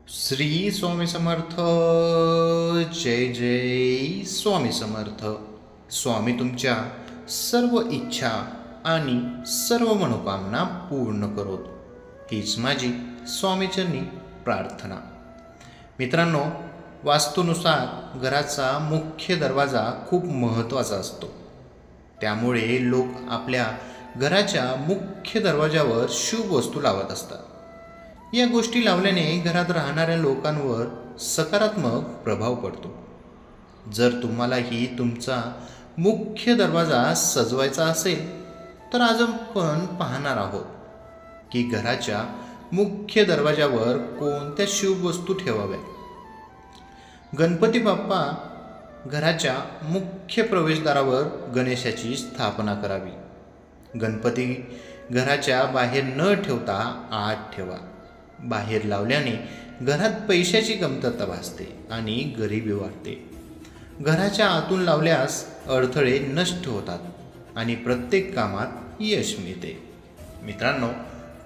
श्री स्वामी समर्थ. जय जय स्वामी समर्थ. स्वामी तुमच्या सर्व इच्छा आणि सर्व मनोकामना पूर्ण करोत, हीच माझी स्वामीचरणी प्रार्थना. मित्रांनो, वास्तूनुसार घराचा मुख्य दरवाजा खूप महत्त्वाचा असतो. त्यामुळे लोक आपल्या घराच्या मुख्य दरवाजावर शुभ वस्तू लावत असतात. या गोष्टी लावल्याने घरात राहणाऱ्या लोकांवर सकारात्मक प्रभाव पडतो. जर तुम्हालाही तुमचा मुख्य दरवाजा सजवायचा असेल तर आज आपण पाहणार आहोत की घराच्या मुख्य दरवाजावर कोणत्या शुभ वस्तू ठेवाव्या. गणपती बाप्पा घराच्या मुख्य प्रवेशद्वारावर गणेशाची स्थापना करावी. गणपती घराच्या बाहेर न ठेवता आत ठेवा. बाहेर लावल्याने घरात पैशाची कमतरता भासते आणि गरिबी वाढते. घराच्या आतून लावल्यास अडथळे नष्ट होतात आणि प्रत्येक कामात यश मिळते. मित्रांनो,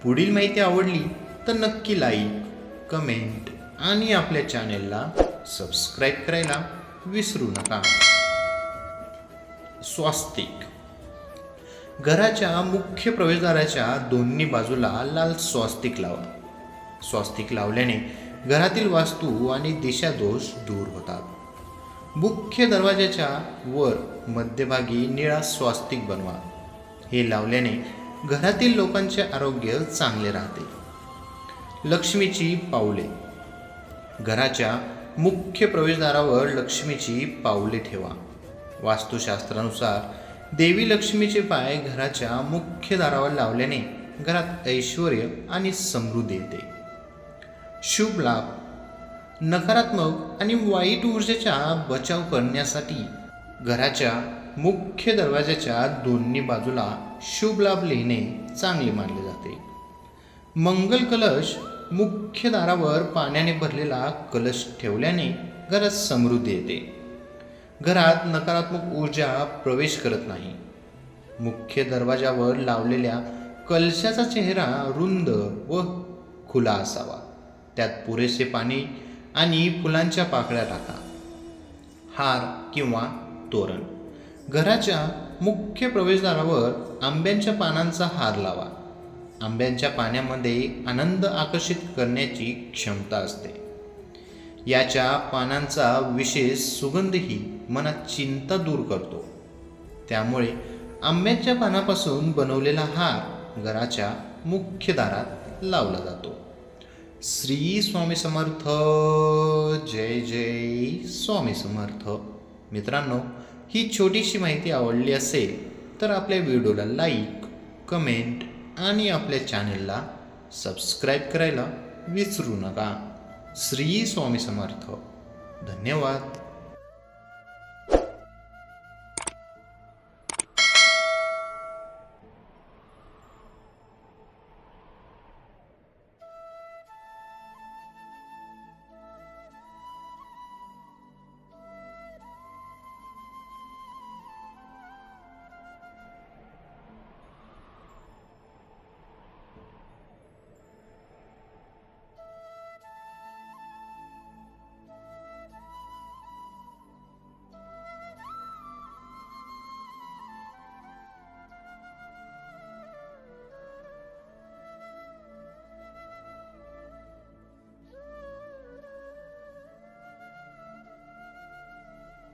पुढील माहिती आवडली तर नक्की लाईक, कमेंट आणि आपल्या चॅनेलला सबस्क्राईब करायला विसरू नका. स्वास्तिक. घराच्या मुख्य प्रवेशद्वाराच्या दोन्ही बाजूला लाल स्वास्तिक लावा. स्वास्तिक लावल्याने घरातील वास्तू आणि दिशादोष दूर होतात. मुख्य दरवाजाच्या वर मध्यभागी निळा स्वास्तिक बनवा. हे लावल्याने घरातील लोकांचे आरोग्य चांगले राहते. लक्ष्मीची पाऊले. घराच्या मुख्य प्रवेशद्वारावर लक्ष्मीची पाऊले ठेवा. वास्तुशास्त्रानुसार देवी लक्ष्मीचे पाय घराच्या मुख्य दारावर लावल्याने घरात ऐश्वर आणि समृद्धी येते. शुभ लाभ. नकारात्मक आणि वाईट ऊर्जेचा बचाव करण्यासाठी घराच्या मुख्य दरवाजाच्या दोन्ही बाजूला शुभ लाभ लिहिणे चांगले मानले जाते. मंगल कलश. मुख्य दारावर पाण्याने भरलेला कलश ठेवल्याने घरात समृद्धी येते. घरात नकारात्मक ऊर्जा प्रवेश करत नाही. मुख्य दरवाजावर लावलेल्या कलशाचा चेहरा रुंद व खुला असावा. त्यात पुरेसे पाणी आणि फुलांच्या पाकळ्या टाका. हार किंवा तोरण. घराच्या मुख्य प्रवेशद्वारावर आंब्याच्या पानांचा हार लावा. आंब्याच्या पाण्यामध्ये आनंद आकर्षित करण्याची क्षमता असते. याच्या पानांचा विशेष सुगंधही मनात चिंता दूर करतो. त्यामुळे आंब्याच्या पानापासून बनवलेला हार घराच्या मुख्य दारात लावला जातो. श्री स्वामी समर्थ. जय जय स्वामी समर्थ. मित्रांनो, ही छोटीशी माहिती आवडली असेल तर आपल्या व्हिडिओला लाईक, कमेंट आणि आपल्या चॅनेलला सबस्क्राईब करायला विसरू नका. श्री स्वामी समर्थ. धन्यवाद.